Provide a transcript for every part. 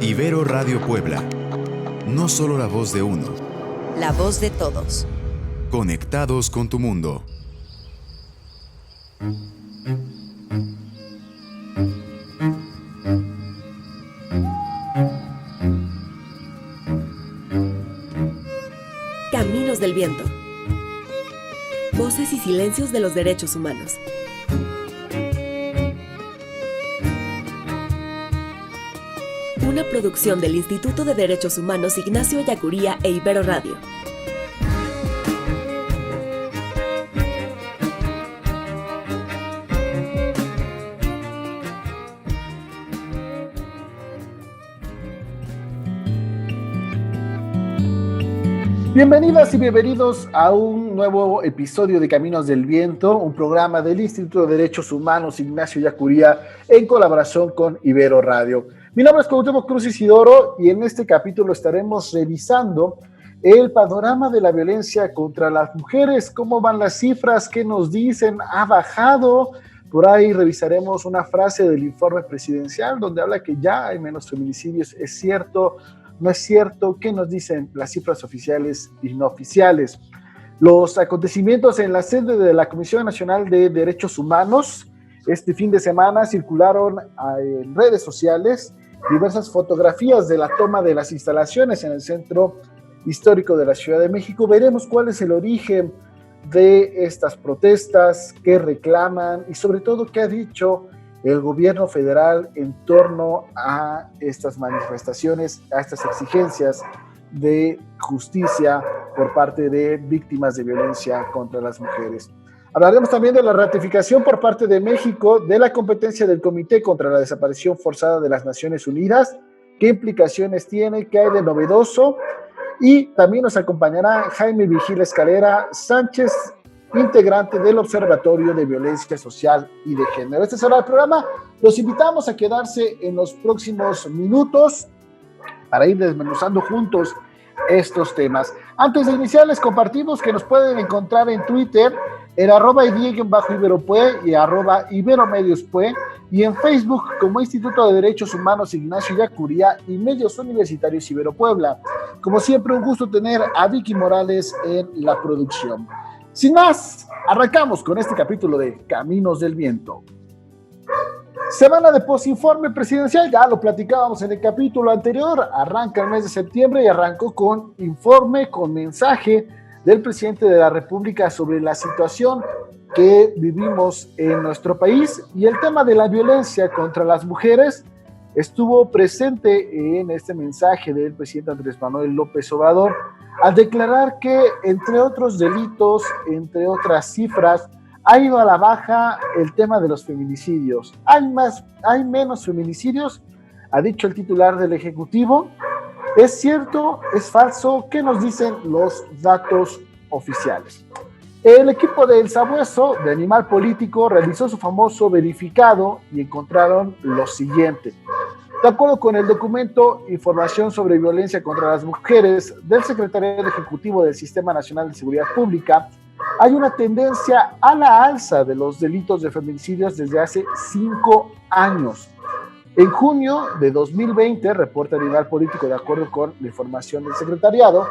Ibero Radio Puebla. No solo la voz de uno. La voz de todos. Conectados con tu mundo. Caminos del Viento. Voces y silencios de los derechos humanos. Una producción del Instituto de Derechos Humanos Ignacio Ellacuría e Ibero Radio. Bienvenidas y bienvenidos a un nuevo episodio de Caminos del Viento, un programa del Instituto de Derechos Humanos Ignacio Ellacuría en colaboración con Ibero Radio. Mi nombre es Cuauhtémoc Cruz Isidoro y en este capítulo estaremos revisando el panorama de la violencia contra las mujeres, cómo van las cifras, qué nos dicen, ha bajado. Por ahí revisaremos una frase del informe presidencial donde habla que ya hay menos feminicidios. ¿Es cierto? ¿No es cierto? ¿Qué nos dicen las cifras oficiales y no oficiales? Los acontecimientos en la sede de la Comisión Nacional de Derechos Humanos este fin de semana circularon en redes sociales diversas fotografías de la toma de las instalaciones en el Centro Histórico de la Ciudad de México. Veremos cuál es el origen de estas protestas, qué reclaman y sobre todo qué ha dicho el gobierno federal en torno a estas manifestaciones, a estas exigencias de justicia por parte de víctimas de violencia contra las mujeres. Hablaremos también de la ratificación por parte de México de la competencia del Comité contra la Desaparición Forzada de las Naciones Unidas, qué implicaciones tiene, qué hay de novedoso, y también nos acompañará Jaime Vigil Escalera Sánchez, integrante del Observatorio de Violencia Social y de Género. Este será el programa. Los invitamos a quedarse en los próximos minutos para ir desmenuzando juntos estos temas. Antes de iniciar, les compartimos que nos pueden encontrar en Twitter en @idie_iberopue y @iberomediospue, y en Facebook como Instituto de Derechos Humanos Ignacio Ellacuría y Medios Universitarios Ibero Puebla. Como siempre, un gusto tener a Vicky Morales en la producción. Sin más, arrancamos con este capítulo de Caminos del Viento. Semana de posinforme presidencial, ya lo platicábamos en el capítulo anterior, arranca el mes de septiembre y arrancó con informe, con mensaje del presidente de la República sobre la situación que vivimos en nuestro país, y el tema de la violencia contra las mujeres estuvo presente en este mensaje del presidente Andrés Manuel López Obrador, al declarar que, entre otros delitos, entre otras cifras, ha ido a la baja el tema de los feminicidios. Hay menos feminicidios, ha dicho el titular del Ejecutivo. ¿Es cierto? ¿Es falso? ¿Qué nos dicen los datos oficiales? El equipo del Sabueso, de Animal Político, realizó su famoso verificado y encontraron lo siguiente. De acuerdo con el documento Información sobre Violencia contra las Mujeres del Secretariado Ejecutivo del Sistema Nacional de Seguridad Pública, hay una tendencia a la alza de los delitos de feminicidios desde hace 5 años. En junio de 2020, reporta Animal Político, de acuerdo con la información del secretariado,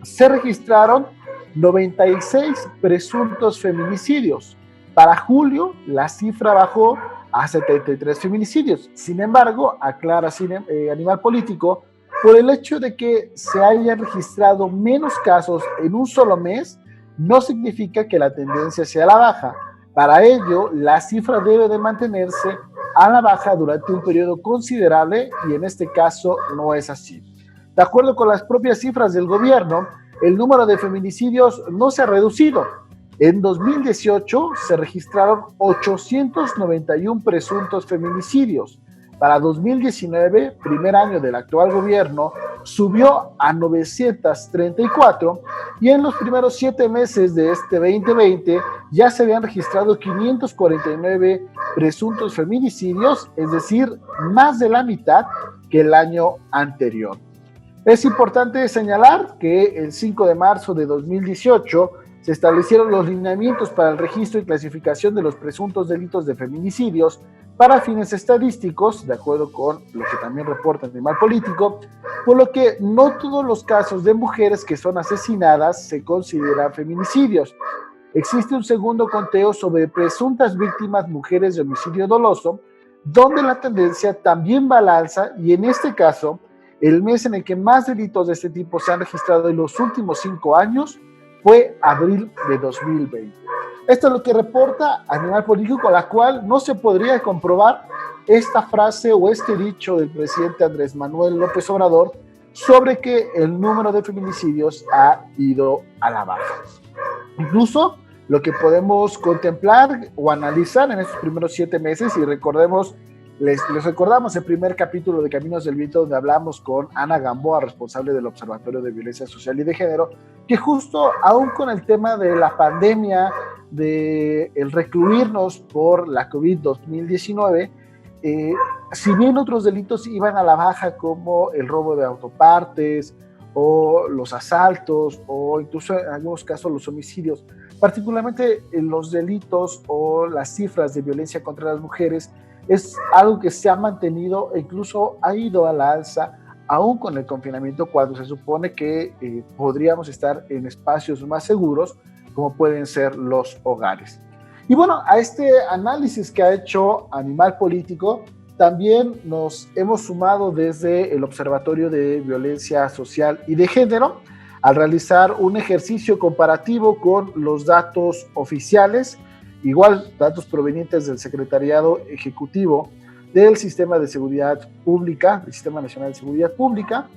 se registraron 96 presuntos feminicidios. Para julio, la cifra bajó a 73 feminicidios. Sin embargo, aclara Animal Político, por el hecho de que se hayan registrado menos casos en un solo mes, no significa que la tendencia sea a la baja. Para ello, la cifra debe de mantenerse a la baja durante un periodo considerable, y en este caso no es así. De acuerdo con las propias cifras del gobierno, el número de feminicidios no se ha reducido. En 2018 se registraron 891 presuntos feminicidios. Para 2019, primer año del actual gobierno, subió a 934, y en los primeros 7 meses de este 2020 ya se habían registrado 549 presuntos feminicidios, es decir, más de la mitad que el año anterior. Es importante señalar que el 5 de marzo de 2018 se establecieron los lineamientos para el registro y clasificación de los presuntos delitos de feminicidios para fines estadísticos, de acuerdo con lo que también reporta Animal Político, por lo que no todos los casos de mujeres que son asesinadas se consideran feminicidios. Existe un segundo conteo sobre presuntas víctimas mujeres de homicidio doloso, donde la tendencia también va al alza, y en este caso, el mes en el que más delitos de este tipo se han registrado en los últimos 5 años fue abril de 2020. Esto es lo que reporta Animal Político, con la cual no se podría comprobar esta frase o este dicho del presidente Andrés Manuel López Obrador sobre que el número de feminicidios ha ido a la baja. Incluso lo que podemos contemplar o analizar en estos primeros 7 meses, y recordemos, les recordamos el primer capítulo de Caminos del Viento, donde hablamos con Ana Gamboa, responsable del Observatorio de Violencia Social y de Género, que justo aún con el tema de la pandemia, de el recluirnos por la COVID-2019, si bien otros delitos iban a la baja, como el robo de autopartes o los asaltos o incluso en algunos casos los homicidios, particularmente los delitos o las cifras de violencia contra las mujeres, es algo que se ha mantenido e incluso ha ido a la alza aún con el confinamiento, cuando se supone que podríamos estar en espacios más seguros, como pueden ser los hogares. Y bueno, a este análisis que ha hecho Animal Político, también nos hemos sumado desde el Observatorio de Violencia Social y de Género, al realizar un ejercicio comparativo con los datos oficiales, igual datos provenientes del Secretariado Ejecutivo del Sistema de Seguridad Pública, del Sistema Nacional de Seguridad Pública,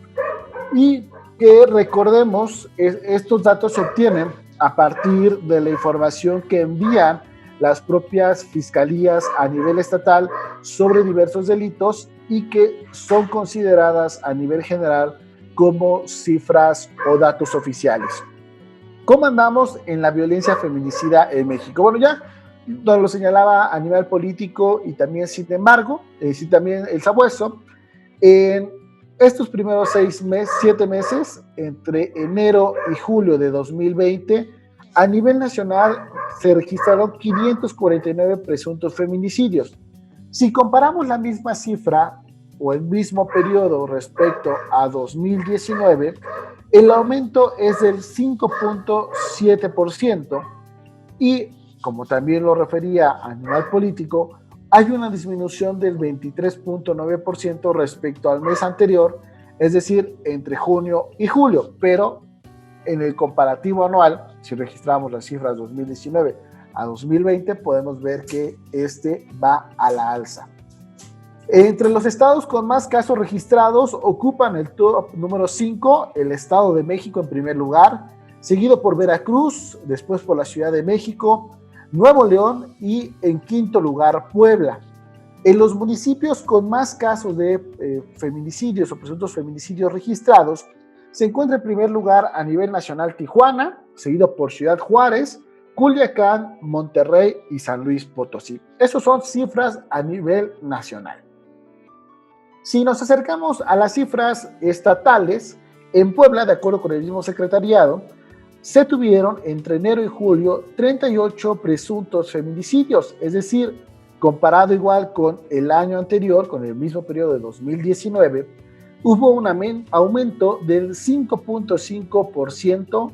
y que recordemos, estos datos se obtienen a partir de la información que envían las propias fiscalías a nivel estatal sobre diversos delitos y que son consideradas a nivel general como cifras o datos oficiales. ¿Cómo andamos en la violencia feminicida en México? Bueno, ya nos lo señalaba Animal Político y también, sin embargo, también el Sabueso. En estos primeros 7 meses, entre enero y julio de 2020, a nivel nacional se registraron 549 presuntos feminicidios. Si comparamos la misma cifra o el mismo periodo respecto a 2019, el aumento es del 5.7%, y, como también lo refería Animal Político, hay una disminución del 23.9% respecto al mes anterior, es decir, entre junio y julio, pero en el comparativo anual, si registramos las cifras 2019 a 2020, podemos ver que este va a la alza. Entre los estados con más casos registrados ocupan el top número 5, el Estado de México en primer lugar, seguido por Veracruz, después por la Ciudad de México, Nuevo León y en quinto lugar Puebla. En los municipios con más casos de feminicidios o presuntos feminicidios registrados, se encuentra en primer lugar a nivel nacional Tijuana, seguido por Ciudad Juárez, Culiacán, Monterrey y San Luis Potosí. Esas son cifras a nivel nacional. Si nos acercamos a las cifras estatales, en Puebla, de acuerdo con el mismo secretariado, se tuvieron entre enero y julio 38 presuntos feminicidios, es decir, comparado igual con el año anterior, con el mismo periodo de 2019, hubo un aumento del 5.5%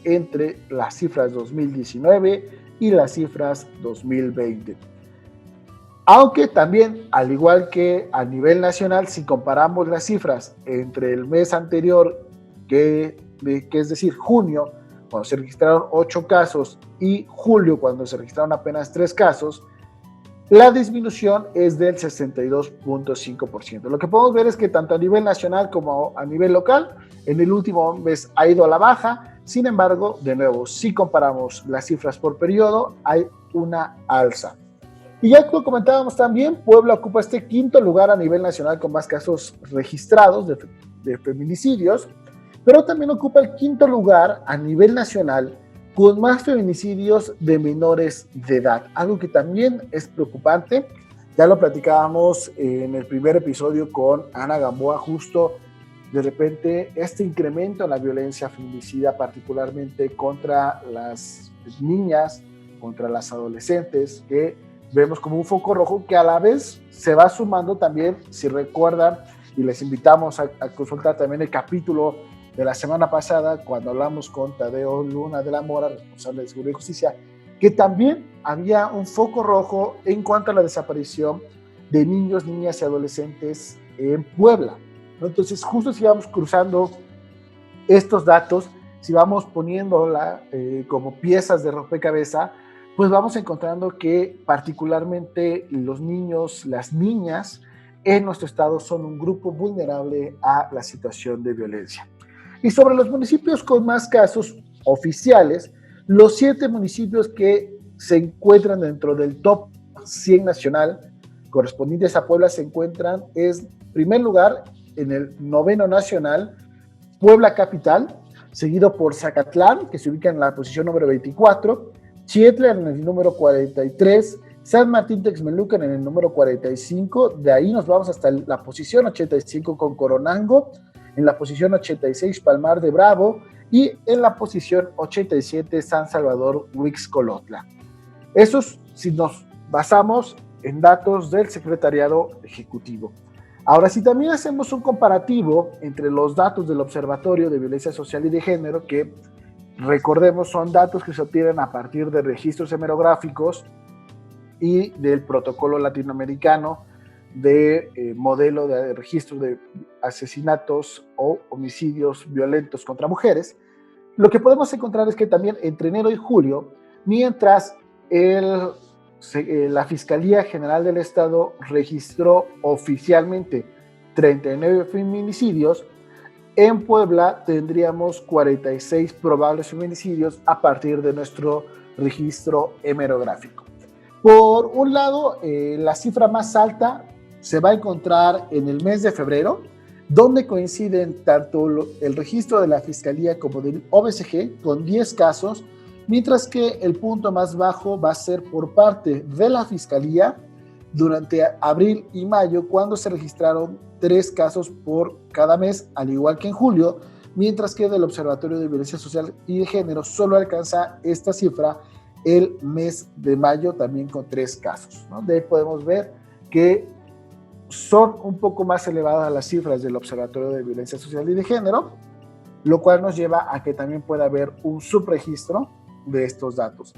entre las cifras 2019 y las cifras 2020. Aunque también, al igual que a nivel nacional, si comparamos las cifras entre el mes anterior, que es decir, junio, cuando se registraron 8 casos, y julio, cuando se registraron apenas 3 casos, la disminución es del 62.5%. Lo que podemos ver es que tanto a nivel nacional como a nivel local, en el último mes ha ido a la baja. Sin embargo, de nuevo, si comparamos las cifras por periodo, hay una alza. Y ya lo comentábamos también, Puebla ocupa este quinto lugar a nivel nacional con más casos registrados de feminicidios, pero también ocupa el quinto lugar a nivel nacional con más feminicidios de menores de edad, algo que también es preocupante. Ya lo platicábamos en el primer episodio con Ana Gamboa, justo de repente este incremento en la violencia feminicida, particularmente contra las niñas, contra las adolescentes, que vemos como un foco rojo que a la vez se va sumando también, si recuerdan, y les invitamos a consultar también el capítulo de la semana pasada, cuando hablamos con Tadeo Luna de la Mora, responsable de Seguridad y Justicia, que también había un foco rojo en cuanto a la desaparición de niños, niñas y adolescentes en Puebla, ¿no? Entonces, justo si vamos cruzando estos datos, si vamos poniéndola como piezas de rompecabezas, pues vamos encontrando que particularmente los niños, las niñas en nuestro estado son un grupo vulnerable a la situación de violencia. Y sobre los municipios con más casos oficiales, los 7 municipios que se encuentran dentro del top 100 nacional correspondientes a Puebla se encuentran, en primer lugar, en el 9º nacional, Puebla Capital, seguido por Zacatlán, que se ubica en la posición número 24, Chietla en el número 43, San Martín Texmelucan en el número 45, de ahí nos vamos hasta la posición 85 con Coronango, en la posición 86 Palmar de Bravo y en la posición 87 San Salvador Huixcolotla. Esos si nos basamos en datos del Secretariado Ejecutivo. Ahora, si también hacemos un comparativo entre los datos del Observatorio de Violencia Social y de Género, que recordemos son datos que se obtienen a partir de registros hemerográficos y del protocolo latinoamericano de modelo de registro de asesinatos o homicidios violentos contra mujeres, lo que podemos encontrar es que también entre enero y julio, mientras la Fiscalía General del Estado registró oficialmente 39 feminicidios, en Puebla tendríamos 46 probables feminicidios a partir de nuestro registro hemerográfico. Por un lado, la cifra más alta se va a encontrar en el mes de febrero, donde coinciden tanto el registro de la Fiscalía como del OVCG con 10 casos, mientras que el punto más bajo va a ser por parte de la Fiscalía durante abril y mayo, cuando se registraron 3 casos por cada mes, al igual que en julio, mientras que del Observatorio de Violencia Social y de Género solo alcanza esta cifra el mes de mayo, también con 3 casos, ¿no? De ahí podemos ver que son un poco más elevadas las cifras del Observatorio de Violencia Social y de Género, lo cual nos lleva a que también pueda haber un subregistro de estos datos.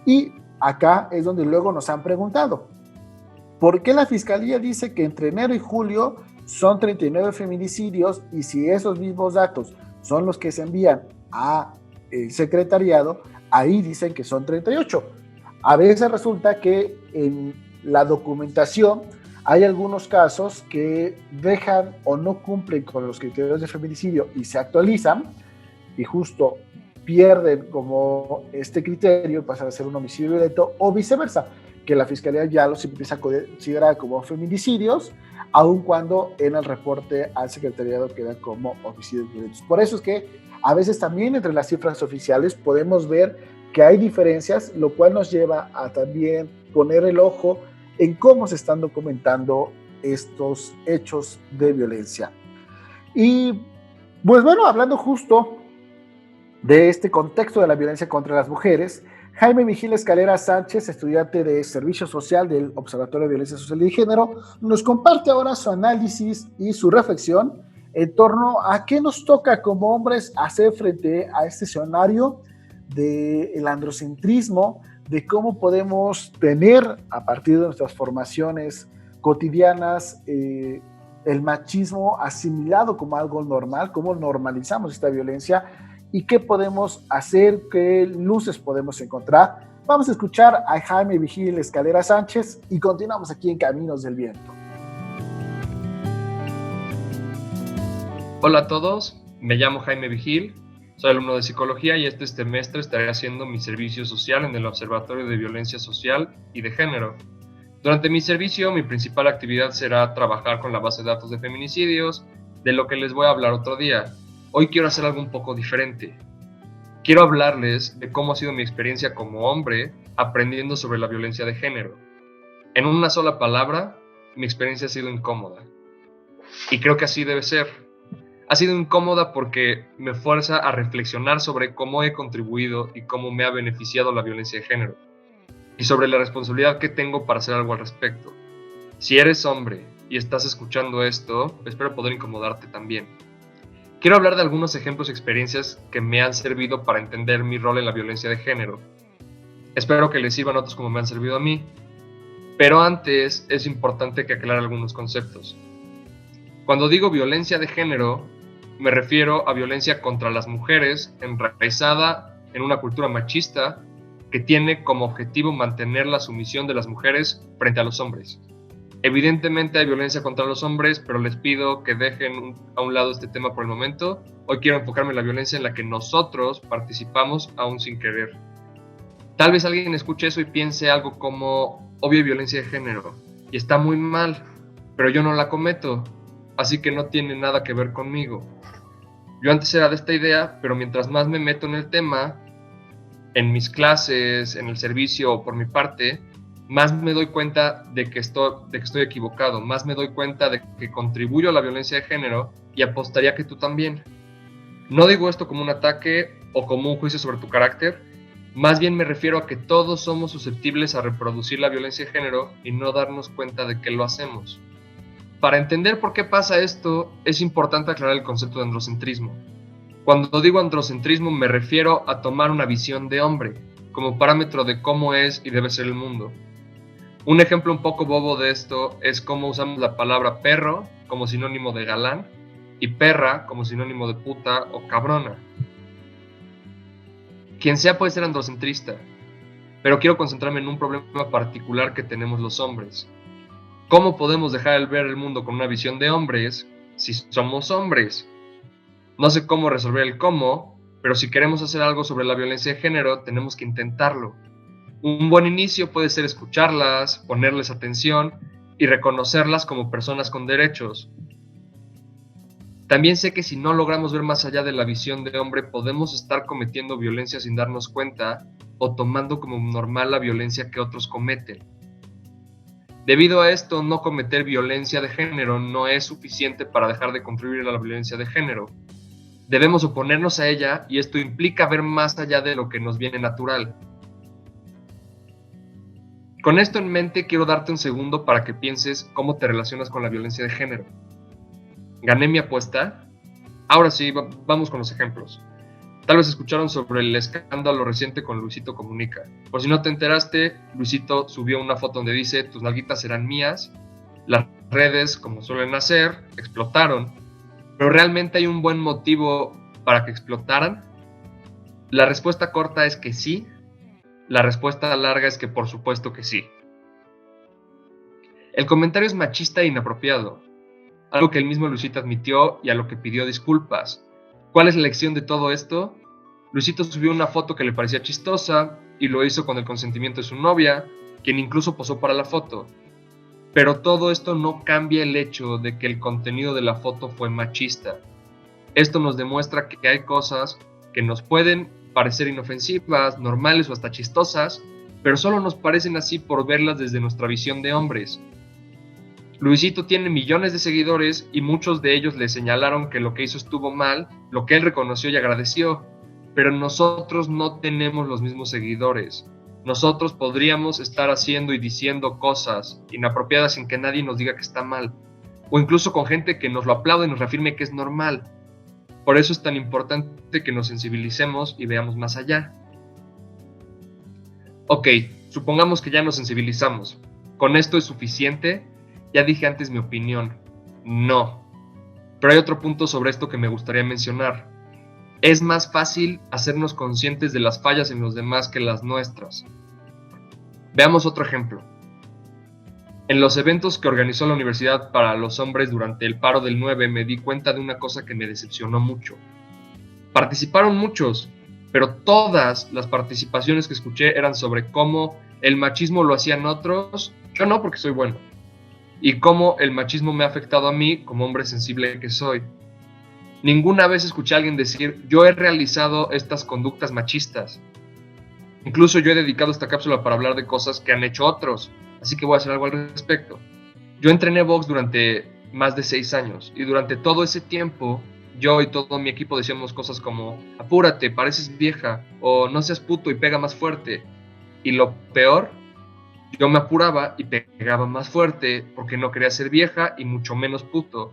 Y acá es donde luego nos han preguntado, ¿por qué la Fiscalía dice que entre enero y julio son 39 feminicidios y si esos mismos datos son los que se envían a el secretariado, ahí dicen que son 38? A veces resulta que en la documentación hay algunos casos que dejan o no cumplen con los criterios de feminicidio y se actualizan y justo pierden como este criterio, pasan a ser un homicidio violento, o viceversa, que la Fiscalía ya los empieza a considerar como feminicidios, aun cuando en el reporte al secretariado quedan como homicidios violentos. Por eso es que a veces también entre las cifras oficiales podemos ver que hay diferencias, lo cual nos lleva a también poner el ojo en cómo se están documentando estos hechos de violencia. Y pues bueno, hablando justo de este contexto de la violencia contra las mujeres, Jaime Vigil Escalera Sánchez, estudiante de Servicio Social del Observatorio de Violencia Social y de Género, nos comparte ahora su análisis y su reflexión en torno a qué nos toca como hombres hacer frente a este escenario del androcentrismo, de cómo podemos tener a partir de nuestras formaciones cotidianas el machismo asimilado como algo normal, cómo normalizamos esta violencia y qué podemos hacer, qué luces podemos encontrar. Vamos a escuchar a Jaime Vigil Escalera Sánchez y continuamos aquí en Caminos del Viento. Hola a todos, me llamo Jaime Vigil, soy alumno de Psicología y este semestre estaré haciendo mi servicio social en el Observatorio de Violencia Social y de Género. Durante mi servicio, mi principal actividad será trabajar con la base de datos de feminicidios, de lo que les voy a hablar otro día. Hoy quiero hacer algo un poco diferente. Quiero hablarles de cómo ha sido mi experiencia como hombre aprendiendo sobre la violencia de género. En una sola palabra, mi experiencia ha sido incómoda. Y creo que así debe ser. Ha sido incómoda porque me fuerza a reflexionar sobre cómo he contribuido y cómo me ha beneficiado la violencia de género. y sobre la responsabilidad que tengo para hacer algo al respecto. Si eres hombre y estás escuchando esto, espero poder incomodarte también. Quiero hablar de algunos ejemplos y experiencias que me han servido para entender mi rol en la violencia de género. Espero que les sirvan a otros como me han servido a mí. Pero antes es importante que aclare algunos conceptos. Cuando digo violencia de género, me refiero a violencia contra las mujeres enraizada en una cultura machista que tiene como objetivo mantener la sumisión de las mujeres frente a los hombres. Evidentemente hay violencia contra los hombres, pero les pido que dejen a un lado este tema por el momento. Hoy quiero enfocarme en la violencia en la que nosotros participamos aún sin querer. Tal vez alguien escuche eso y piense algo como obvia violencia de género, y está muy mal, pero yo no la cometo, así que no tiene nada que ver conmigo. Yo antes era de esta idea, pero mientras más me meto en el tema, en mis clases, en el servicio o por mi parte, más me doy cuenta de que estoy equivocado, más me doy cuenta de que contribuyo a la violencia de género y apostaría que tú también. No digo esto como un ataque o como un juicio sobre tu carácter, más bien me refiero a que todos somos susceptibles a reproducir la violencia de género y no darnos cuenta de que lo hacemos. Para entender por qué pasa esto, es importante aclarar el concepto de androcentrismo. Cuando digo androcentrismo me refiero a tomar una visión de hombre como parámetro de cómo es y debe ser el mundo. Un ejemplo un poco bobo de esto es cómo usamos la palabra perro como sinónimo de galán y perra como sinónimo de puta o cabrona. Quien sea puede ser androcentrista, pero quiero concentrarme en un problema particular que tenemos los hombres. ¿Cómo podemos dejar de ver el mundo con una visión de hombres si somos hombres? No sé cómo resolver el cómo, pero si queremos hacer algo sobre la violencia de género, tenemos que intentarlo. Un buen inicio puede ser escucharlas, ponerles atención y reconocerlas como personas con derechos. También sé que si no logramos ver más allá de la visión de hombre, podemos estar cometiendo violencia sin darnos cuenta o tomando como normal la violencia que otros cometen. Debido a esto, no cometer violencia de género no es suficiente para dejar de contribuir a la violencia de género. Debemos oponernos a ella y esto implica ver más allá de lo que nos viene natural. Con esto en mente, quiero darte un segundo para que pienses cómo te relacionas con la violencia de género. ¿Gané mi apuesta? Ahora sí, vamos con los ejemplos. Tal vez escucharon sobre el escándalo reciente con Luisito Comunica. Por si no te enteraste, Luisito subió una foto donde dice "tus nalguitas serán mías". Las redes, como suelen hacer, explotaron. ¿Pero realmente hay un buen motivo para que explotaran? La respuesta corta es que sí. La respuesta larga es que por supuesto que sí. El comentario es machista e inapropiado, algo que el mismo Luisito admitió y a lo que pidió disculpas. ¿Cuál es la lección de todo esto? Luisito subió una foto que le parecía chistosa y lo hizo con el consentimiento de su novia, quien incluso posó para la foto. Pero todo esto no cambia el hecho de que el contenido de la foto fue machista. Esto nos demuestra que hay cosas que nos pueden parecer inofensivas, normales o hasta chistosas, pero solo nos parecen así por verlas desde nuestra visión de hombres. Luisito tiene millones de seguidores y muchos de ellos le señalaron que lo que hizo estuvo mal, lo que él reconoció y agradeció, pero nosotros no tenemos los mismos seguidores. Nosotros podríamos estar haciendo y diciendo cosas inapropiadas sin que nadie nos diga que está mal, o incluso con gente que nos lo aplaude y nos reafirme que es normal. Por eso es tan importante que nos sensibilicemos y veamos más allá. Ok, supongamos que ya nos sensibilizamos. ¿Con esto es suficiente? Ya dije antes mi opinión. No. Pero hay otro punto sobre esto que me gustaría mencionar. Es más fácil hacernos conscientes de las fallas en los demás que las nuestras. Veamos otro ejemplo. En los eventos que organizó la universidad para los hombres durante el paro del 9 me di cuenta de una cosa que me decepcionó mucho. Participaron muchos, pero todas las participaciones que escuché eran sobre cómo el machismo lo hacían otros, yo no porque soy bueno, y cómo el machismo me ha afectado a mí como hombre sensible que soy. Ninguna vez escuché a alguien decir, yo he realizado estas conductas machistas. Incluso yo he dedicado esta cápsula para hablar de cosas que han hecho otros, así que voy a hacer algo al respecto. Yo entrené box durante más de 6 años y durante todo ese tiempo yo y todo mi equipo decíamos cosas como apúrate, pareces vieja, o no seas puto y pega más fuerte. Y lo peor Yo me apuraba y pegaba más fuerte porque no quería ser vieja y mucho menos puto.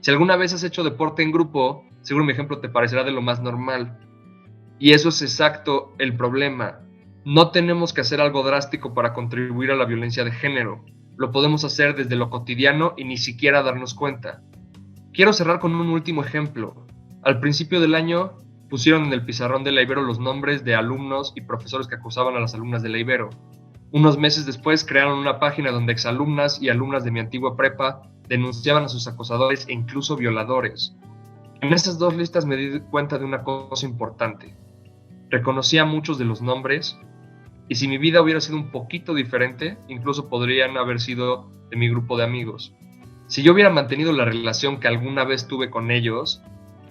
Si alguna vez has hecho deporte en grupo, seguro mi ejemplo te parecerá de lo más normal. Y eso es exacto el problema. No tenemos que hacer algo drástico para contribuir a la violencia de género. Lo podemos hacer desde lo cotidiano y ni siquiera darnos cuenta. Quiero cerrar con un último ejemplo. Al principio del año pusieron en el pizarrón de la Ibero los nombres de alumnos y profesores que acusaban a las alumnas de la Ibero. Unos meses después crearon una página donde exalumnas y alumnas de mi antigua prepa denunciaban a sus acosadores e incluso violadores. En esas dos listas me di cuenta de una cosa importante. Reconocí a muchos de los nombres y si mi vida hubiera sido un poquito diferente, incluso podrían haber sido de mi grupo de amigos. Si yo hubiera mantenido la relación que alguna vez tuve con ellos,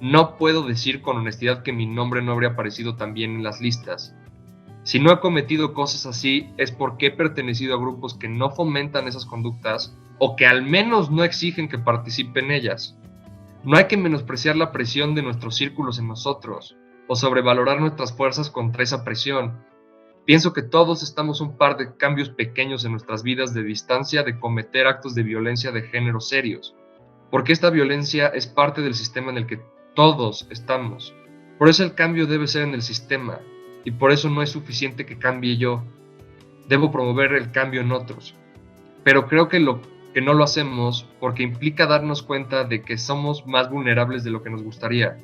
no puedo decir con honestidad que mi nombre no habría aparecido también en las listas. Si no he cometido cosas así, es porque he pertenecido a grupos que no fomentan esas conductas o que al menos no exigen que participe en ellas. No hay que menospreciar la presión de nuestros círculos en nosotros o sobrevalorar nuestras fuerzas contra esa presión. Pienso que todos estamos un par de cambios pequeños en nuestras vidas de distancia de cometer actos de violencia de género serios, porque esta violencia es parte del sistema en el que todos estamos. Por eso el cambio debe ser en el sistema, y por eso no es suficiente que cambie yo. Debo promover el cambio en otros. Pero creo que no lo hacemos porque implica darnos cuenta de que somos más vulnerables de lo que nos gustaría,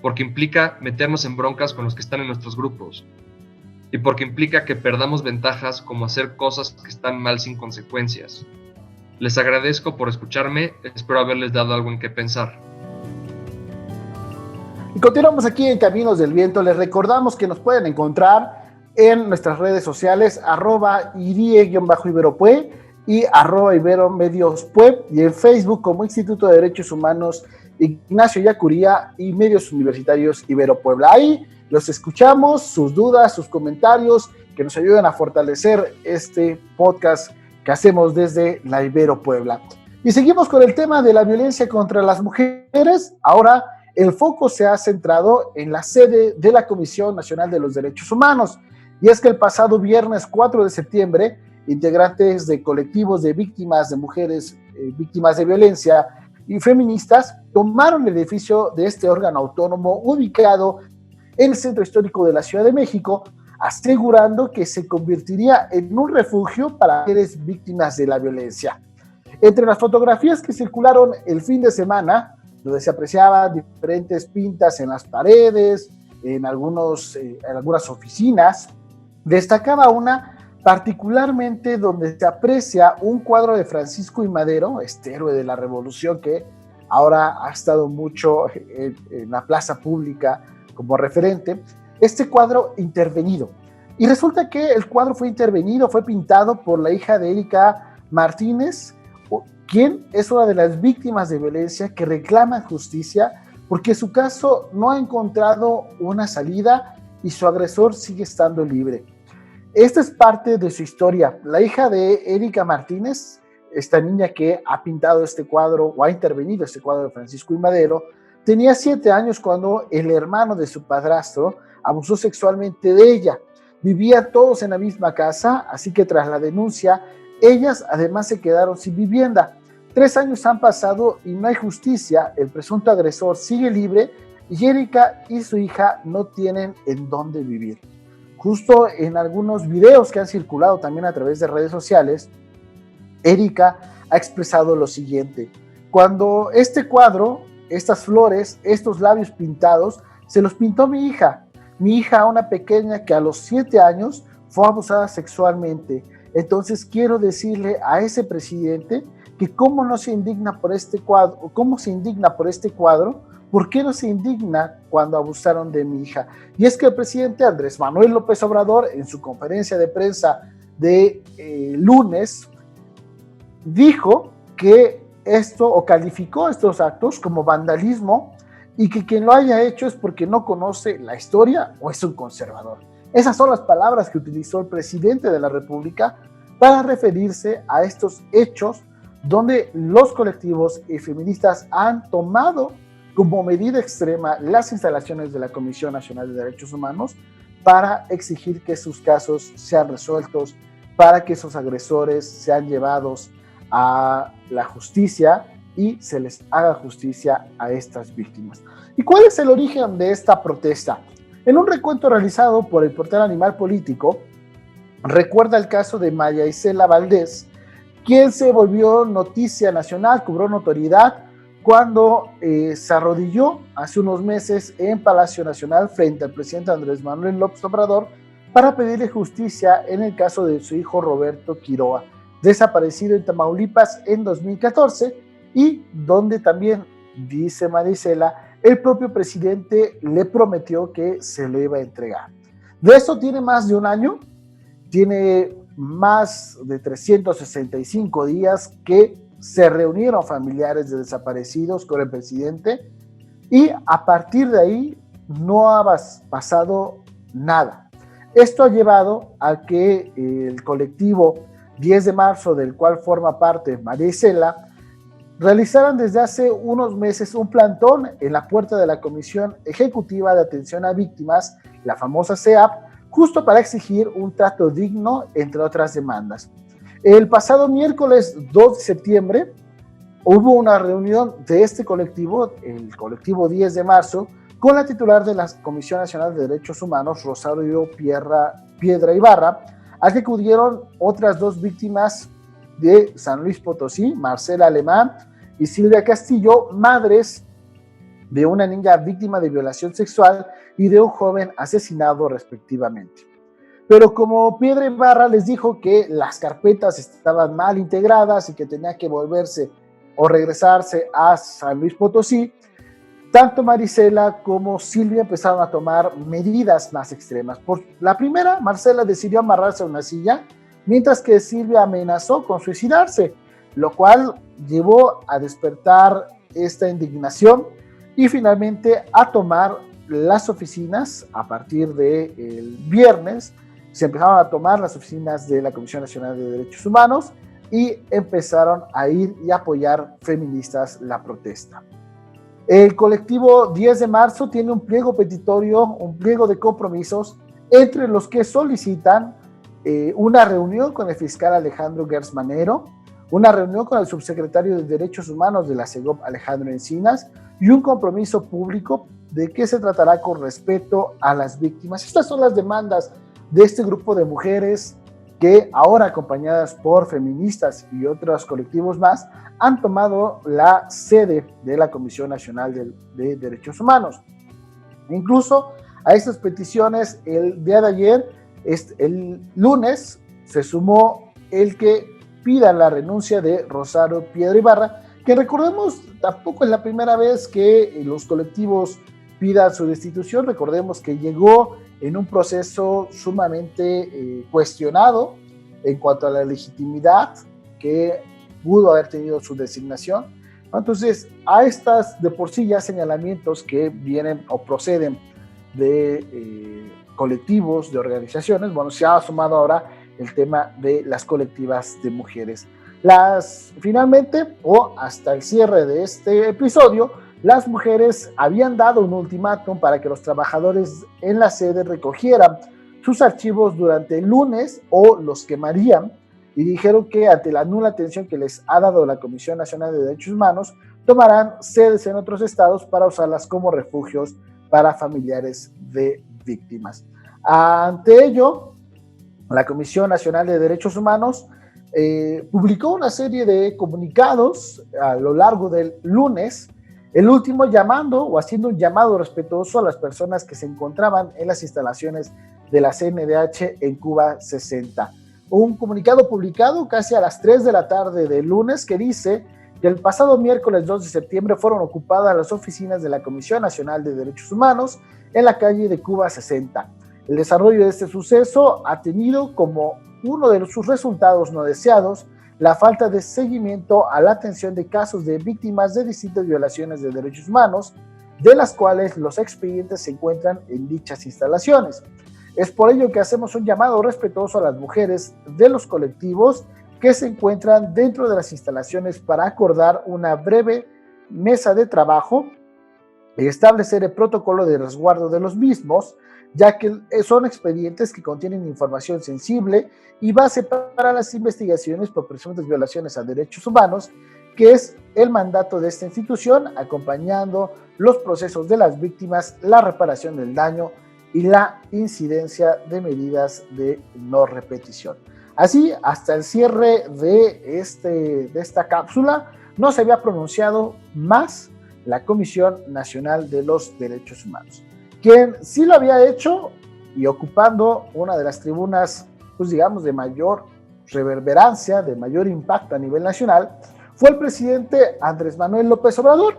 porque implica meternos en broncas con los que están en nuestros grupos, y porque implica que perdamos ventajas como hacer cosas que están mal sin consecuencias. Les agradezco por escucharme, espero haberles dado algo en qué pensar. Y continuamos aquí en Caminos del Viento. Les recordamos que nos pueden encontrar en nuestras redes sociales, @irie_iberopue y @iberomediospueb, y en Facebook como Instituto de Derechos Humanos Ignacio Ellacuría y Medios Universitarios Ibero Puebla. Ahí los escuchamos, sus dudas, sus comentarios, que nos ayuden a fortalecer este podcast que hacemos desde la Ibero Puebla. Y seguimos con el tema de la violencia contra las mujeres. Ahora el foco se ha centrado en la sede de la Comisión Nacional de los Derechos Humanos. Y es que el pasado viernes 4 de septiembre, integrantes de colectivos de víctimas de mujeres, víctimas de violencia y feministas, tomaron el edificio de este órgano autónomo ubicado en el centro histórico de la Ciudad de México, asegurando que se convertiría en un refugio para mujeres víctimas de la violencia. Entre las fotografías que circularon el fin de semana, donde se apreciaban diferentes pintas en las paredes, en algunas oficinas, destacaba una particularmente donde se aprecia un cuadro de Francisco I. Madero, este héroe de la Revolución que ahora ha estado mucho en la plaza pública como referente, este cuadro intervenido. Y resulta que el cuadro fue intervenido, fue pintado por la hija de Erika Martínez, quien es una de las víctimas de violencia que reclaman justicia porque su caso no ha encontrado una salida y su agresor sigue estando libre. Esta es parte de su historia. La hija de Erika Martínez, esta niña que ha pintado este cuadro o ha intervenido este cuadro de Francisco I. Madero, tenía 7 años cuando el hermano de su padrastro abusó sexualmente de ella. Vivían todos en la misma casa, así que tras la denuncia, ellas además se quedaron sin vivienda. 3 años han pasado y no hay justicia, el presunto agresor sigue libre y Erika y su hija no tienen en dónde vivir. Justo en algunos videos que han circulado también a través de redes sociales, Erika ha expresado lo siguiente: cuando este cuadro, estas flores, estos labios pintados, se los pintó mi hija, una pequeña que a los 7 años fue abusada sexualmente. Entonces quiero decirle a ese presidente que cómo no se indigna por este cuadro, cómo se indigna por este cuadro, ¿por qué no se indigna cuando abusaron de mi hija? Y es que el presidente Andrés Manuel López Obrador, en su conferencia de prensa de lunes, dijo que esto, o calificó estos actos como vandalismo, y que quien lo haya hecho es porque no conoce la historia o es un conservador. Esas son las palabras que utilizó el presidente de la República para referirse a estos hechos donde los colectivos y feministas han tomado como medida extrema las instalaciones de la Comisión Nacional de Derechos Humanos para exigir que sus casos sean resueltos para que esos agresores sean llevados a la justicia y se les haga justicia a estas víctimas. ¿Y cuál es el origen de esta protesta? En un recuento realizado por el portal Animal Político, recuerda el caso de María Isela Valdés, quien se volvió noticia nacional, cobró notoriedad cuando se arrodilló hace unos meses en Palacio Nacional frente al presidente Andrés Manuel López Obrador para pedirle justicia en el caso de su hijo Roberto Quiroa, desaparecido en Tamaulipas en 2014, y donde también, dice Marisela, el propio presidente le prometió que se lo iba a entregar. De esto tiene más de un año, tiene más de 365 días que se reunieron familiares de desaparecidos con el presidente, y a partir de ahí no ha pasado nada. Esto ha llevado a que el colectivo 10 de marzo, del cual forma parte María Isela, realizaron desde hace unos meses un plantón en la puerta de la Comisión Ejecutiva de Atención a Víctimas, la famosa CEAP, justo para exigir un trato digno, entre otras demandas. El pasado miércoles 2 de septiembre hubo una reunión de este colectivo, el colectivo 10 de marzo, con la titular de la Comisión Nacional de Derechos Humanos, Rosario Piedra Ibarra, al que acudieron otras dos víctimas de San Luis Potosí, Marcela Alemán y Silvia Castillo, madres de una niña víctima de violación sexual y de un joven asesinado respectivamente. Pero como Piedra Ibarra les dijo que las carpetas estaban mal integradas y que tenía que volverse o regresarse a San Luis Potosí, tanto Marisela como Silvia empezaron a tomar medidas más extremas. Por la primera, Marcela decidió amarrarse a una silla, mientras que Silvia amenazó con suicidarse, lo cual llevó a despertar esta indignación y finalmente a tomar las oficinas. A partir del viernes se empezaron a tomar las oficinas de la Comisión Nacional de Derechos Humanos y empezaron a ir y apoyar feministas la protesta. El colectivo 10 de marzo tiene un pliego petitorio, un pliego de compromisos, entre los que solicitan una reunión con el fiscal Alejandro Gertz Manero, una reunión con el subsecretario de Derechos Humanos de la CEGOP, Alejandro Encinas, y un compromiso público de que se tratará con respeto a las víctimas. Estas son las demandas de este grupo de mujeres que ahora, acompañadas por feministas y otros colectivos más, han tomado la sede de la Comisión Nacional de Derechos Humanos. Incluso a estas peticiones, el día de ayer, el lunes, se sumó el que pida la renuncia de Rosario Piedra Ibarra, que recordemos, tampoco es la primera vez que los colectivos pidan su destitución. Recordemos que llegó en un proceso sumamente cuestionado en cuanto a la legitimidad que pudo haber tenido su designación. Entonces, a estas de por sí ya señalamientos que vienen o proceden de colectivos, de organizaciones, bueno, se ha sumado ahora el tema de las colectivas de mujeres. Finalmente, o hasta el cierre de este episodio, las mujeres habían dado un ultimátum para que los trabajadores en la sede recogieran sus archivos durante el lunes o los quemarían, y dijeron que ante la nula atención que les ha dado la Comisión Nacional de Derechos Humanos, tomarán sedes en otros estados para usarlas como refugios para familiares de víctimas. Ante ello, la Comisión Nacional de Derechos Humanos publicó una serie de comunicados a lo largo del lunes, el último llamando o haciendo un llamado respetuoso a las personas que se encontraban en las instalaciones de la CNDH en Cuba 60. Un comunicado publicado casi a las 3 de la tarde del lunes que dice que el pasado miércoles 2 de septiembre fueron ocupadas las oficinas de la Comisión Nacional de Derechos Humanos en la calle de Cuba 60. El desarrollo de este suceso ha tenido como uno de sus resultados no deseados la falta de seguimiento a la atención de casos de víctimas de distintas violaciones de derechos humanos, de las cuales los expedientes se encuentran en dichas instalaciones. Es por ello que hacemos un llamado respetuoso a las mujeres de los colectivos que se encuentran dentro de las instalaciones para acordar una breve mesa de trabajo establecer el protocolo de resguardo de los mismos, ya que son expedientes que contienen información sensible y base para las investigaciones por presuntas violaciones a derechos humanos, que es el mandato de esta institución, acompañando los procesos de las víctimas, la reparación del daño y la incidencia de medidas de no repetición. Así, hasta el cierre de esta cápsula, no se había pronunciado más la Comisión Nacional de los Derechos Humanos. Quien sí lo había hecho y ocupando una de las tribunas, pues digamos, de mayor reverberancia, de mayor impacto a nivel nacional, fue el presidente Andrés Manuel López Obrador.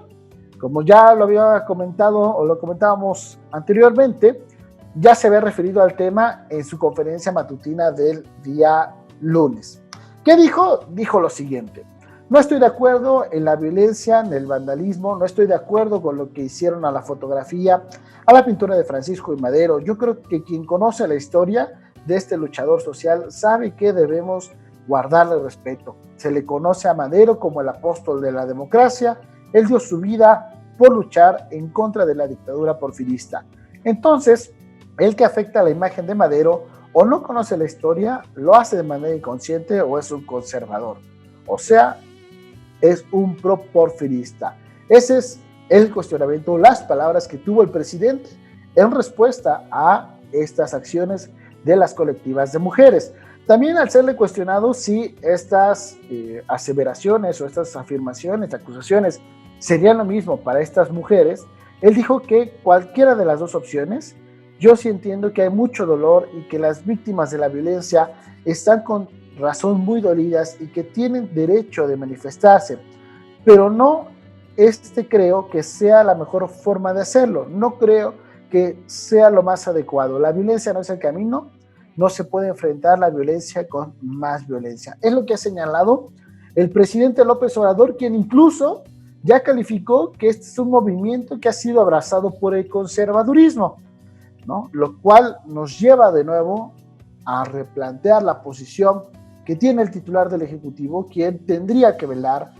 Como ya lo había comentado o lo comentábamos anteriormente, ya se había referido al tema en su conferencia matutina del día lunes. ¿Qué dijo? Dijo lo siguiente: no estoy de acuerdo en la violencia, en el vandalismo, no estoy de acuerdo con lo que hicieron a la fotografía, a la pintura de Francisco y Madero. Yo creo que quien conoce la historia de este luchador social sabe que debemos guardarle respeto. Se le conoce a Madero como el apóstol de la democracia. Él dio su vida por luchar en contra de la dictadura porfirista. Entonces, el que afecta a la imagen de Madero o no conoce la historia, lo hace de manera inconsciente o es un conservador. O sea, es un pro-porfirista. Ese es el cuestionamiento, las palabras que tuvo el presidente en respuesta a estas acciones de las colectivas de mujeres. También al serle cuestionado si estas aseveraciones o estas afirmaciones, acusaciones, serían lo mismo para estas mujeres, él dijo que cualquiera de las dos opciones. Yo sí entiendo que hay mucho dolor y que las víctimas de la violencia están con razón muy dolidas y que tienen derecho de manifestarse, pero no creo que sea la mejor forma de hacerlo, no creo que sea lo más adecuado. La violencia no es el camino, no se puede enfrentar la violencia con más violencia. Es lo que ha señalado el presidente López Obrador, quien incluso ya calificó que este es un movimiento que ha sido abrazado por el conservadurismo, ¿no? Lo cual nos lleva de nuevo a replantear la posición que tiene el titular del Ejecutivo, quien tendría que velar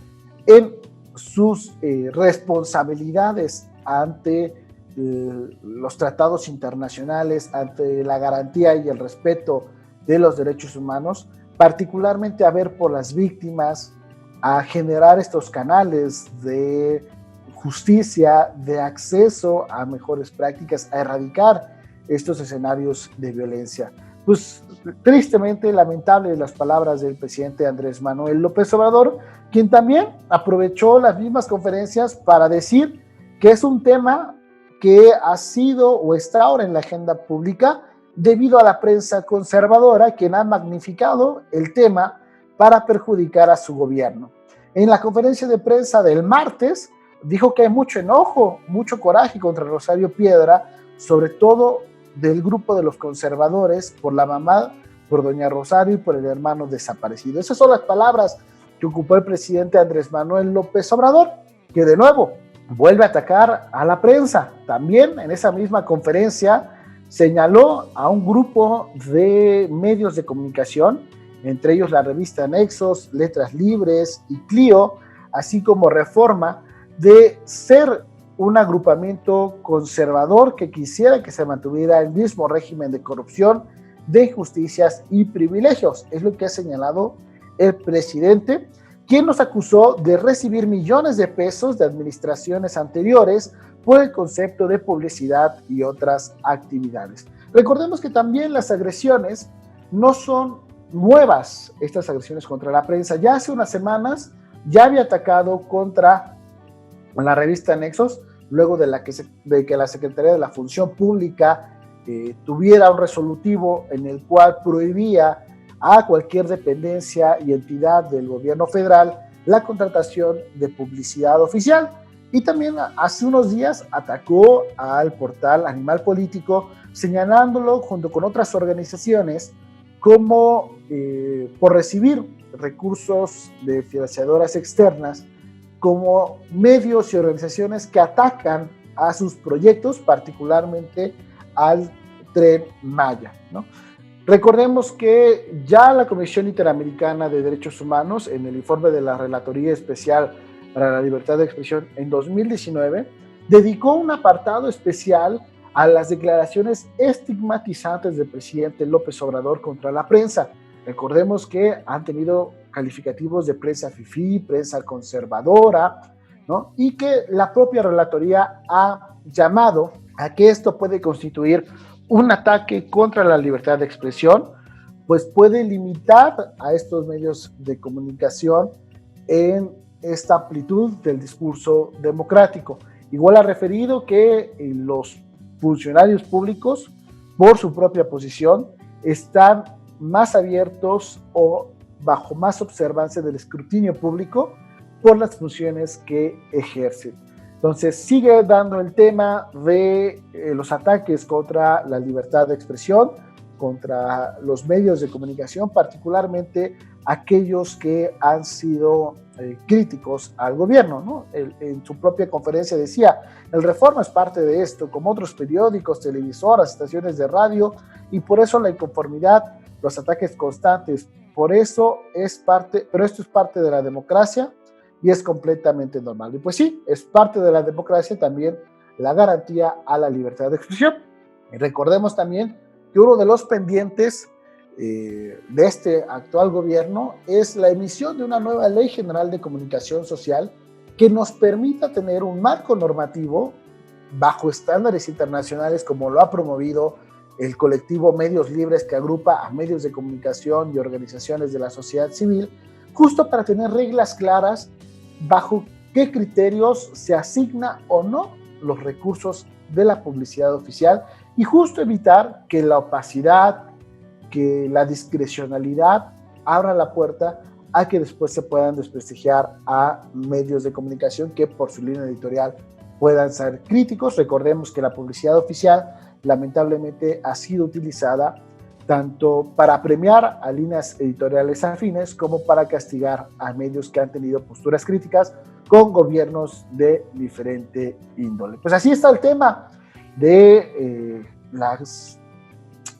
en sus responsabilidades ante los tratados internacionales, ante la garantía y el respeto de los derechos humanos, particularmente a ver por las víctimas, a generar estos canales de justicia, de acceso a mejores prácticas, a erradicar estos escenarios de violencia. Pues tristemente lamentable las palabras del presidente Andrés Manuel López Obrador, quien también aprovechó las mismas conferencias para decir que es un tema que ha sido o está ahora en la agenda pública debido a la prensa conservadora, quien ha magnificado el tema para perjudicar a su gobierno. En la conferencia de prensa del martes dijo que hay mucho enojo, mucho coraje contra Rosario Piedra, sobre todo del grupo de los conservadores, por la mamá, por doña Rosario y por el hermano desaparecido. Esas son las palabras que ocupó el presidente Andrés Manuel López Obrador, que de nuevo vuelve a atacar a la prensa. También en esa misma conferencia señaló a un grupo de medios de comunicación, entre ellos la revista Nexos, Letras Libres y Clio, así como Reforma, de ser un agrupamiento conservador que quisiera que se mantuviera el mismo régimen de corrupción, de injusticias y privilegios. Es lo que ha señalado el presidente, quien nos acusó de recibir millones de pesos de administraciones anteriores por el concepto de publicidad y otras actividades. Recordemos que también las agresiones no son nuevas, estas agresiones contra la prensa. Ya hace unas semanas ya había atacado contra la revista Nexos, luego de que la Secretaría de la Función Pública tuviera un resolutivo en el cual prohibía a cualquier dependencia y entidad del gobierno federal la contratación de publicidad oficial. Y también hace unos días atacó al portal Animal Político, señalándolo junto con otras organizaciones como por recibir recursos de financiadoras externas, como medios y organizaciones que atacan a sus proyectos, particularmente al Tren Maya, ¿no? Recordemos que ya la Comisión Interamericana de Derechos Humanos, en el informe de la Relatoría Especial para la Libertad de Expresión en 2019, dedicó un apartado especial a las declaraciones estigmatizantes del presidente López Obrador contra la prensa. Recordemos que han tenido calificativos de prensa fifí, prensa conservadora, ¿no? Y que la propia relatoría ha llamado a que esto puede constituir un ataque contra la libertad de expresión, pues puede limitar a estos medios de comunicación en esta amplitud del discurso democrático. Igual ha referido que los funcionarios públicos, por su propia posición, están más abiertos o bajo más observancia del escrutinio público por las funciones que ejercen. Entonces sigue dando el tema de los ataques contra la libertad de expresión, contra los medios de comunicación, particularmente aquellos que han sido críticos al gobierno, ¿no? En su propia conferencia decía, el Reforma es parte de esto, como otros periódicos, televisoras, estaciones de radio, y por eso la inconformidad, los ataques constantes, por eso es parte, pero esto es parte de la democracia y es completamente normal. Y pues sí, es parte de la democracia también la garantía a la libertad de expresión. Y recordemos también que uno de los pendientes de este actual gobierno es la emisión de una nueva Ley General de Comunicación Social que nos permita tener un marco normativo bajo estándares internacionales como lo ha promovido el colectivo Medios Libres, que agrupa a medios de comunicación y organizaciones de la sociedad civil, justo para tener reglas claras bajo qué criterios se asigna o no los recursos de la publicidad oficial y justo evitar que la opacidad, que la discrecionalidad abra la puerta a que después se puedan desprestigiar a medios de comunicación que por su línea editorial puedan ser críticos. Recordemos que la publicidad oficial lamentablemente ha sido utilizada tanto para premiar a líneas editoriales afines como para castigar a medios que han tenido posturas críticas con gobiernos de diferente índole. Pues así está el tema de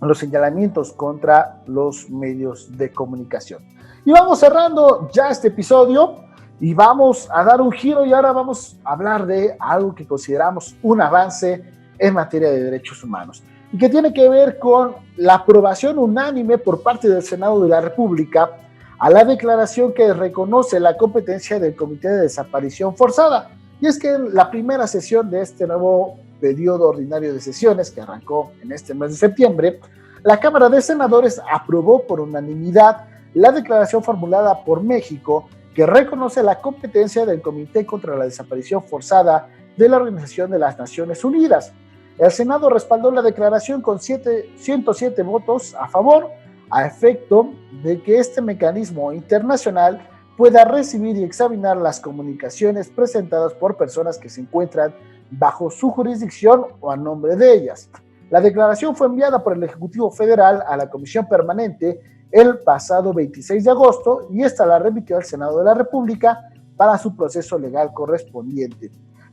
los señalamientos contra los medios de comunicación. Y vamos cerrando ya este episodio y vamos a dar un giro y ahora vamos a hablar de algo que consideramos un avance en materia de derechos humanos y que tiene que ver con la aprobación unánime por parte del Senado de la República a la declaración que reconoce la competencia del Comité de Desaparición Forzada. Y es que en la primera sesión de este nuevo periodo ordinario de sesiones que arrancó en este mes de septiembre, la Cámara de Senadores aprobó por unanimidad la declaración formulada por México que reconoce la competencia del Comité contra la Desaparición Forzada de la Organización de las Naciones Unidas. El Senado respaldó la declaración con 107 votos a favor, a efecto de que este mecanismo internacional pueda recibir y examinar las comunicaciones presentadas por personas que se encuentran bajo su jurisdicción o a nombre de ellas. La declaración fue enviada por el Ejecutivo Federal a la Comisión Permanente el pasado 26 de agosto y esta la remitió al Senado de la República para su proceso legal correspondiente.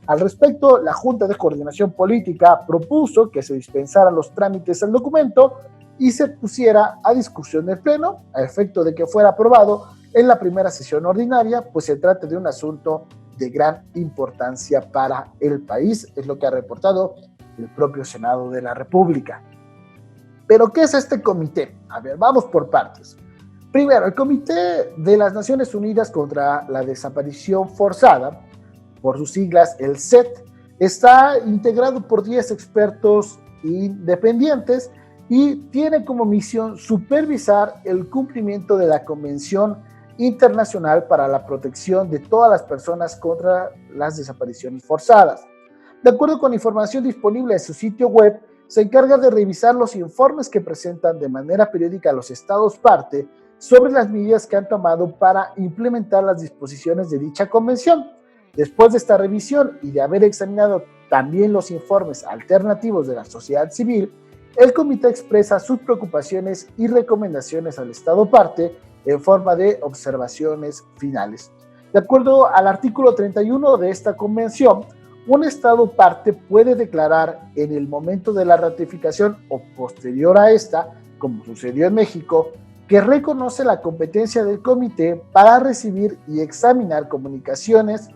Al respecto, la Junta de Coordinación Política propuso que se dispensaran los trámites del documento y se pusiera a discusión del Pleno, a efecto de que fuera aprobado en la primera sesión ordinaria, pues se trata de un asunto de gran importancia para el país, es lo que ha reportado el propio Senado de la República. ¿Pero qué es este comité? A ver, vamos por partes. Primero, el Comité de las Naciones Unidas contra la Desaparición Forzada, por sus siglas el CET, está integrado por 10 expertos independientes y tiene como misión supervisar el cumplimiento de la Convención Internacional para la Protección de todas las personas contra las desapariciones forzadas. De acuerdo con información disponible en su sitio web, se encarga de revisar los informes que presentan de manera periódica a los estados parte sobre las medidas que han tomado para implementar las disposiciones de dicha convención. Después de esta revisión y de haber examinado también los informes alternativos de la sociedad civil, el comité expresa sus preocupaciones y recomendaciones al estado parte en forma de observaciones finales. De acuerdo al artículo 31 de esta convención, un estado parte puede declarar en el momento de la ratificación o posterior a esta, como sucedió en México, que reconoce la competencia del comité para recibir y examinar comunicaciones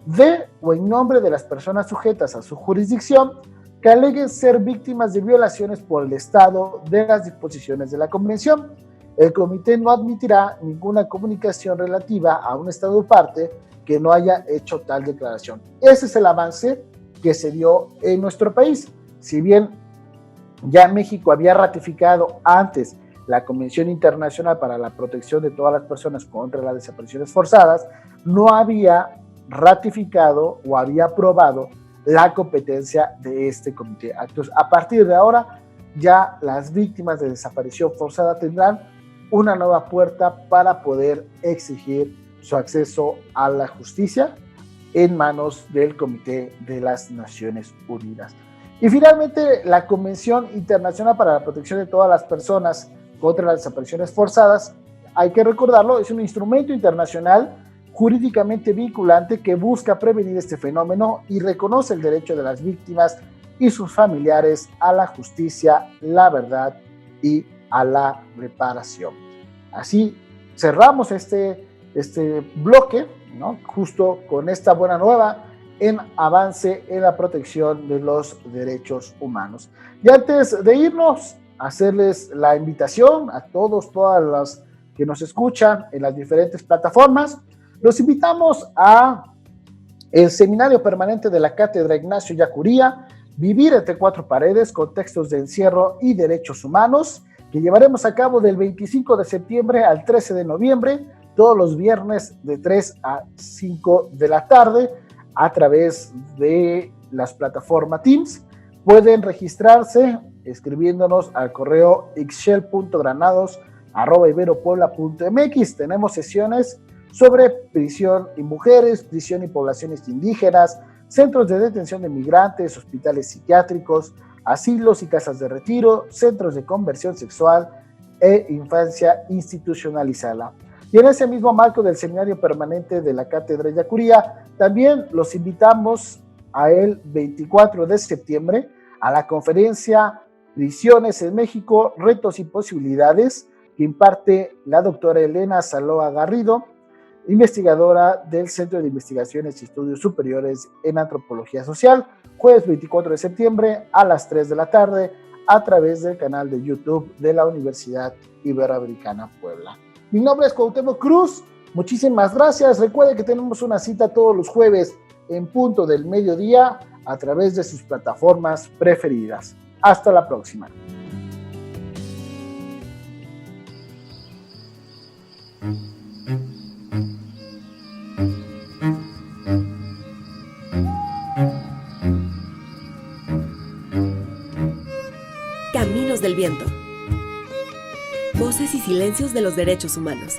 de o en nombre de las personas sujetas a su jurisdicción que aleguen ser víctimas de violaciones por el Estado de las disposiciones de la Convención. El comité no admitirá ninguna comunicación relativa a un Estado parte que no haya hecho tal declaración. Ese es el avance que se dio en nuestro país. Si bien ya México había ratificado antes la Convención Internacional para la Protección de todas las personas contra las desapariciones forzadas, no había ratificado o había aprobado la competencia de este comité. Entonces, a partir de ahora, ya las víctimas de desaparición forzada tendrán una nueva puerta para poder exigir su acceso a la justicia en manos del Comité de las Naciones Unidas. Y finalmente, la Convención Internacional para la Protección de todas las personas contra las desapariciones forzadas, hay que recordarlo, es un instrumento internacional jurídicamente vinculante que busca prevenir este fenómeno y reconoce el derecho de las víctimas y sus familiares a la justicia, la verdad y a la reparación. Así cerramos este bloque, ¿no? Justo con esta buena nueva en avance en la protección de los derechos humanos. Y antes de irnos, hacerles la invitación a todas las que nos escuchan en las diferentes plataformas. Los invitamos a el seminario permanente de la Cátedra Ignacio Ellacuría, Vivir entre cuatro paredes, contextos de encierro y derechos humanos, que llevaremos a cabo del 25 de septiembre al 13 de noviembre, todos los viernes de 3 a 5 de la tarde, a través de las plataformas Teams. Pueden registrarse escribiéndonos al correo ixchel.granados@iberopuebla.mx. Tenemos sesiones sobre prisión y mujeres, prisión y poblaciones indígenas, centros de detención de migrantes, hospitales psiquiátricos, asilos y casas de retiro, centros de conversión sexual e infancia institucionalizada. Y en ese mismo marco del seminario permanente de la Cátedra Ellacuría, también los invitamos a el 24 de septiembre a la conferencia Prisiones en México, Retos y Posibilidades, que imparte la doctora Elena Saloa Garrido, investigadora del Centro de Investigaciones y Estudios Superiores en Antropología Social, jueves 24 de septiembre a las 3 de la tarde a través del canal de YouTube de la Universidad Iberoamericana Puebla. Mi nombre es Cuauhtémoc Cruz, muchísimas gracias. Recuerden que tenemos una cita todos los jueves en punto del mediodía a través de sus plataformas preferidas. Hasta la próxima. Caminos del Viento. Voces y silencios de los derechos humanos.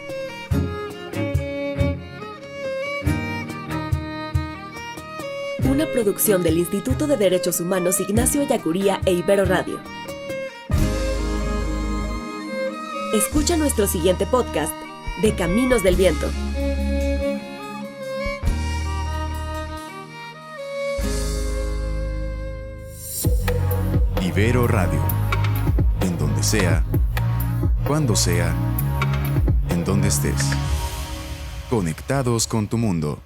Una producción del Instituto de Derechos Humanos Ignacio Ellacuría e Ibero Radio. Escucha nuestro siguiente podcast de Caminos del Viento. Ibero Radio. En donde sea, cuando sea, en donde estés. Conectados con tu mundo.